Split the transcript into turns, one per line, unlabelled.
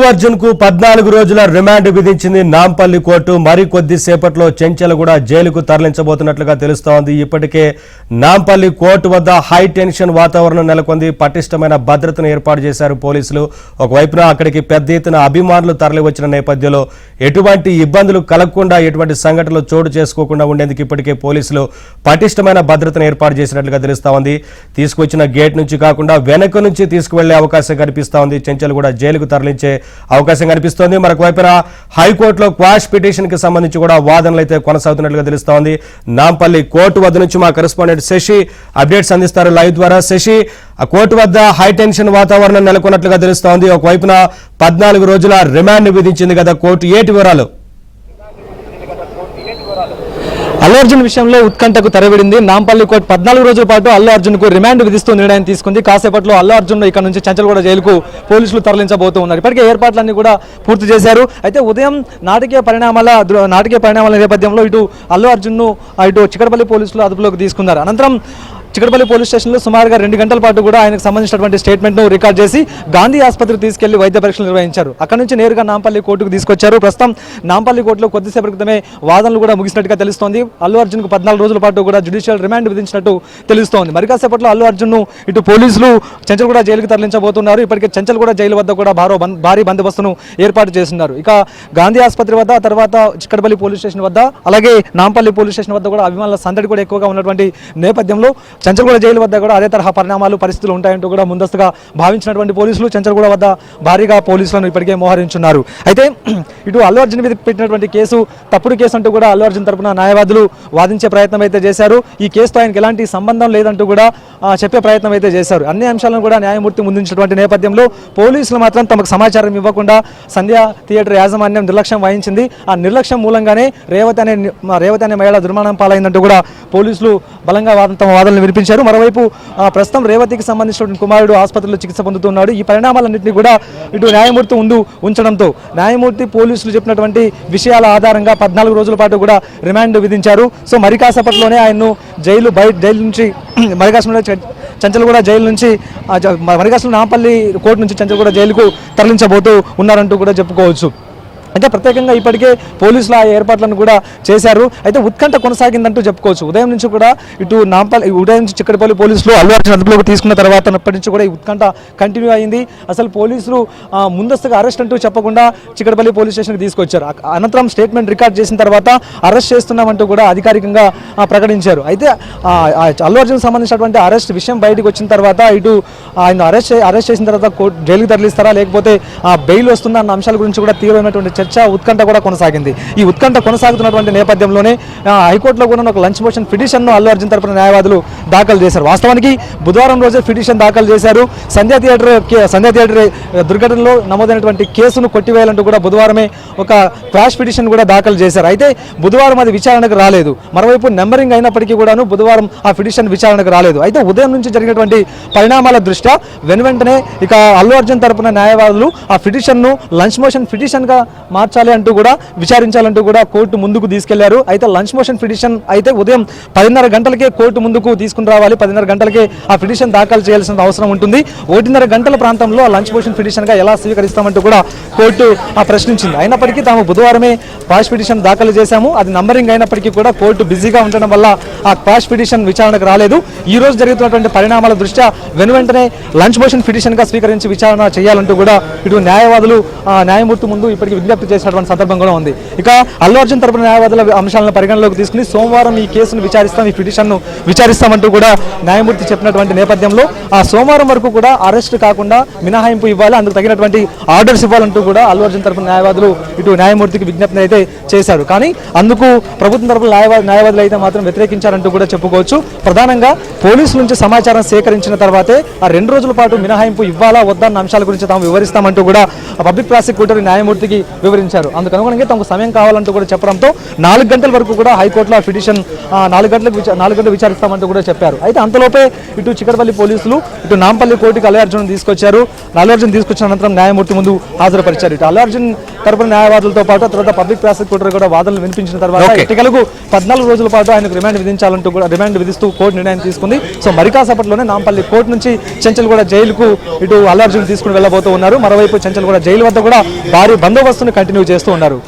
అల్లు అర్జున్ కు 14 రోజుల రిమాండ్ విధించింది నాంపల్లి కోర్టు. మరికొద్ది సేపట్లో చెంచలగూడ జైలుకు తరలించబోతున్నట్లుగా తెలుస్తోంది. ఇప్పటికే నాంపల్లి కోర్టు వద్ద హై టెన్షన్ వాతావరణం నెలకొంది. పటిష్టమైన భద్రతను ఏర్పాటు చేశారు పోలీసులు. ఒకవైపున అక్కడికి పెద్ద ఎత్తున అభిమానులు తరలివచ్చిన నేపథ్యంలో ఎటువంటి ఇబ్బందులు కలగకుండా, ఎటువంటి సంఘటనలు చోటు చేసుకోకుండా ఉండేందుకు ఇప్పటికే పోలీసులు పటిష్టమైన భద్రతను ఏర్పాటు చేసినట్లుగా తెలుస్తోంది. తీసుకొచ్చిన గేట్ నుంచి కాకుండా వెనక నుంచి తీసుకువెళ్లే అవకాశం కనిపిస్తోంది. చెంచలగూడ జైలుకు తరలించే అవకాశం కనిపిస్తోంది. మరొక వైపున హైకోర్టులో క్వాష్ పిటిషన్ కి సంబంధించి కూడా వాదనలు అయితే కొనసాగుతున్నట్లుగా తెలుస్తోంది. నాంపల్లి కోర్టు వద్ద నుంచి మా కరెస్పాండెంట్ శశి అప్డేట్స్ అందిస్తారు లైవ్ ద్వారా. శశి, ఆ కోర్టు వద్ద హై టెన్షన్ వాతావరణం నెలకొన్నట్లుగా తెలుస్తోంది. ఒకవైపున 14 రోజుల రిమాండ్ విధించింది కదా కోర్టు, ఏటి వివరాలు?
అల్లు అర్జున్ విషయంలో ఉత్కంఠకు తెరవిడింది. నాంపల్లి కోర్టు 14 రోజుల పాటు అల్లు అర్జున్ కు రిమాండ్ విధిస్తూ నిర్ణయం తీసుకుంది. కాసేపట్లో అల్లు అర్జున్ ఇక్కడ నుంచి చెంచలగూడ జైలుకు పోలీసులు తరలించబోతూ ఉన్నారు. ఇప్పటికే ఏర్పాట్లన్నీ కూడా పూర్తి చేశారు. అయితే ఉదయం నాటకీయ పరిణామాల నేపథ్యంలో ఇటు అల్లు అర్జున్ ను ఇటు చిక్కడపల్లి పోలీసులు అదుపులోకి తీసుకున్నారు. అనంతరం చిక్కడపల్లి పోలీస్ స్టేషన్లో సుమారుగా 2 గంటల పాటు కూడా ఆయనకు సంబంధించినటువంటి స్టేట్మెంట్ను రికార్డ్ చేసి గాంధీ ఆసుపత్రికి తీసుకెళ్లి వైద్య పరీక్షలు నిర్వహించారు. అక్కడ నుంచి నేరుగా నాంపల్లి కోర్టుకు తీసుకొచ్చారు. ప్రస్తుతం నాంపల్లి కోర్టులో కొద్దిసేపటి క్రితమే వాదనలు కూడా ముగిసినట్టుగా తెలుస్తోంది. అల్లు అర్జున్ కు 14 రోజుల పాటు కూడా జ్యుడిషియల్ రిమాండ్ విధించినట్టు తెలుస్తోంది. మరి కాసేపట్లో అల్లు అర్జున్ ను ఇటు పోలీసులు చెంచలగూడ జైలుకు తరలించబోతున్నారు. ఇప్పటికే చెంచలగూడ జైలు వద్ద కూడా భారీ బందోబస్తును ఏర్పాటు చేస్తున్నారు. ఇక గాంధీ ఆసుపత్రి వద్ద, తర్వాత చిక్కడపల్లి పోలీస్ స్టేషన్ వద్ద, అలాగే నాంపల్లి పోలీస్ స్టేషన్ వద్ద కూడా అభిమానుల సందడి కూడా ఎక్కువగా ఉన్నటువంటి నేపథ్యంలో చెంచలగూడ జైలు వద్ద కూడా అదే తరహా పరిస్థితులు ఉంటాయంటూ కూడా ముందస్తుగా భావించినటువంటి పోలీసులు చెంచలగూడ వద్ద భారీగా పోలీసులను ఇప్పటికే మోహరించున్నారు. అయితే ఇటు అల్లు అర్జున్ మీద పెట్టినటువంటి కేసు తప్పుడు కేసు అంటూ కూడా అల్లు అర్జున్ తరపున న్యాయవాదులు వాదించే ప్రయత్నం అయితే చేశారు. ఈ కేసుతో ఆయనకి ఎలాంటి సంబంధం లేదంటూ కూడా చెప్పే ప్రయత్నం అయితే చేశారు. అన్ని అంశాలను కూడా న్యాయమూర్తి ముందుంచినటువంటి నేపథ్యంలో పోలీసులు మాత్రం తమకు సమాచారం ఇవ్వకుండా సంధ్య థియేటర్ యాజమాన్యం నిర్లక్ష్యం వహించింది. ఆ నిర్లక్ష్యం మూలంగానే రేవతి అనే మహిళ దుర్మరణం పాలైందంటూ కూడా పోలీసులు బలంగా తమ వాదనలు వినిపించారు. మరోవైపు ప్రస్తుతం రేవతికి సంబంధించిన కుమారుడు ఆసుపత్రిలో చికిత్స పొందుతున్నాడు. ఈ పరిణామాలన్నింటినీ కూడా ఇటు న్యాయమూర్తి ముందు ఉంచడంతో న్యాయమూర్తి పోలీసులు చెప్పినటువంటి విషయాల ఆధారంగా 14 రోజుల పాటు కూడా రిమాండ్ విధించారు. సో మరి కాసేపట్లోనే ఆయన్ను జైలు నుంచి చెంచలగూడ జైలు నుంచి మరికాసంలో నాంపల్లి కోర్టు నుంచి చెంచలగూడ జైలుకు తరలించబోతూ ఉన్నారంటూ కూడా చెప్పుకోవచ్చు. అయితే ప్రత్యేకంగా ఇప్పటికే పోలీసులు ఆ ఏర్పాట్లను కూడా చేశారు. అయితే ఉత్కంఠ కొనసాగిందంటూ చెప్పుకోవచ్చు. ఉదయం నుంచి కూడా ఇటు ఉదయం నుంచి చిక్కడపల్లి పోలీసులు అల్లు అర్జున్ అదుపులోకి తీసుకున్న తర్వాత అప్పటి నుంచి కూడా ఈ ఉత్కంఠ కంటిన్యూ అయింది. అసలు పోలీసులు ముందస్తుగా అరెస్ట్ అంటూ చెప్పకుండా చిక్కడపల్లి పోలీస్ స్టేషన్కి తీసుకొచ్చారు. అనంతరం స్టేట్మెంట్ రికార్డ్ చేసిన తర్వాత అరెస్ట్ చేస్తున్నామంటూ కూడా అధికారికంగా ప్రకటించారు. అయితే అల్లు అర్జున్ సంబంధించినటువంటి అరెస్ట్ విషయం బయటకు వచ్చిన తర్వాత ఇటు ఆయన అరెస్ట్ చేసిన తర్వాత జైలుకి తరలిస్తారా, లేకపోతే బెయిల్ వస్తుందా అన్న అంశాల గురించి కూడా తీవ్రమైనటువంటి చర్చ, ఉత్కంఠ కూడా కొనసాగింది. ఈ ఉత్కంఠ కొనసాగుతున్నటువంటి నేపథ్యంలోనే హైకోర్టులో కూడా ఒక లంచ్ మోషన్ పిటిషన్ను అల్లు అర్జున్ తరపున న్యాయవాదులు దాఖలు చేశారు. వాస్తవానికి బుధవారం రోజే పిటిషన్ దాఖలు చేశారు. సంధ్య థియేటర్ దుర్ఘటనలో నమోదైనటువంటి కేసును కొట్టివేయాలంటూ కూడా బుధవారమే ఒక క్వాష్ పిటిషన్ కూడా దాఖలు చేశారు. అయితే బుధవారం అది విచారణకు రాలేదు. మరోవైపు నెంబరింగ్ అయినప్పటికీ కూడాను బుధవారం ఆ పిటిషన్ విచారణకు రాలేదు. అయితే ఉదయం నుంచి జరిగినటువంటి పరిణామాల దృష్ట్యా వెనువెంటనే ఇక అల్లు అర్జున్ తరపున న్యాయవాదులు ఆ పిటిషన్ను లంచ్ మోషన్ పిటిషన్గా మార్చాలి అంటూ కూడా విచారించాలంటూ కూడా కోర్టు ముందుకు తీసుకెళ్లారు. అయితే లంచ్ మోషన్ పిటిషన్ అయితే ఉదయం 10:30 గంటలకే కోర్టు ముందుకు తీసుకుని రావాలి. 10:30 గంటలకే ఆ పిటిషన్ దాఖలు చేయాల్సిన అవసరం ఉంటుంది. 1:30 గంటల ప్రాంతంలో ఆ లంచ్ మోషన్ పిటిషన్గా ఎలా స్వీకరిస్తామంటూ కూడా కోర్టు ప్రశ్నించింది. అయినప్పటికీ తాము బుధవారమే క్వాష్ పిటిషన్ దాఖలు చేశాము. అది నంబరింగ్ అయినప్పటికీ కూడా కోర్టు బిజీగా ఉండడం వల్ల ఆ క్వాష్ పిటిషన్ విచారణకు రాలేదు. ఈ రోజు జరుగుతున్నటువంటి పరిణామాల దృష్ట్యా వెనువెంటనే లంచ్ మోషన్ పిటిషన్గా స్వీకరించి విచారణ చేయాలంటూ కూడా ఇటు న్యాయవాదులు న్యాయమూర్తి ముందు ఇప్పటికీ విజ్ఞప్తి చేసినటువంటి సందర్భం కూడా ఉంది. ఇక అల్లు అర్జున్ తరపున న్యాయవాదుల అంశాలను పరిగణలోకి తీసుకుని సోమవారం ఈ కేసును విచారిస్తాం, ఈ పిటిషన్ను విచారిస్తామంటూ కూడా న్యాయమూర్తి చెప్పినటువంటి నేపథ్యంలో ఆ సోమవారం వరకు కూడా అరెస్ట్ కాకుండా మినహాయింపు ఇవ్వాలి, అందుకు తగినటువంటి ఆర్డర్స్ ఇవ్వాలంటూ కూడా అల్లు అర్జున్ తరపున న్యాయవాదులు ఇటు న్యాయమూర్తికి విజ్ఞప్తి అయితే చేశారు. కానీ అందుకు ప్రభుత్వం తరపున న్యాయవాదులు అయితే మాత్రం వ్యతిరేకించారంటూ కూడా చెప్పుకోవచ్చు. ప్రధానంగా పోలీసుల నుంచి సమాచారం సేకరించిన తర్వాతే ఆ 2 రోజుల పాటు మినహాయింపు ఇవ్వాలా వద్దా అన్న అంశాల గురించి తాము వివరిస్తామంటూ కూడా పబ్లిక్ ప్రాసిక్యూటర్ న్యాయమూర్తికి వివరించారు. అందుకు అనుగుణంగా తమకు సమయం కావాలంటూ కూడా చెప్పడంతో 4 గంటల వరకు కూడా హైకోర్టులో ఆ పిటిషన్ 4 గంటలు విచారిస్తామంటూ కూడా చెప్పారు. అయితే అంతలోపే ఇటు చిక్కడపల్లి పోలీసులు ఇటు నాంపల్లి కోర్టుకి అల్లు అర్జున్ తీసుకొచ్చారు. అల్లు అర్జున్ తీసుకొచ్చిన అనంతరం న్యాయమూర్తి ముందు హాజరుపరిచారు. ఇటు అల్లు అర్జున్ తరపున న్యాయవాదులతో పాటు తర్వాత పబ్లిక్ ప్రాసిక్యూటర్ కూడా వాదనలు వినిపించిన తర్వాత ఎన్నికలకు 14 రోజుల పాటు ఆయనకు రిమాండ్ విధిస్తూ కోర్టు నిర్ణయం తీసుకుంది. సో మరి కాసేపట్లోనే నాంపల్లి కోర్టు నుంచి చెంచల్ కూడా జైలుకు ఇటు అల్లు అర్జున్ తీసుకుని వెళ్ళబోతూ ఉన్నారు. మరోవైపు చెంచల్ కూడా జైలు వద్ద కూడా భారీ బందోబస్తును కంటిన్యూ చేస్తూ ఉన్నారు.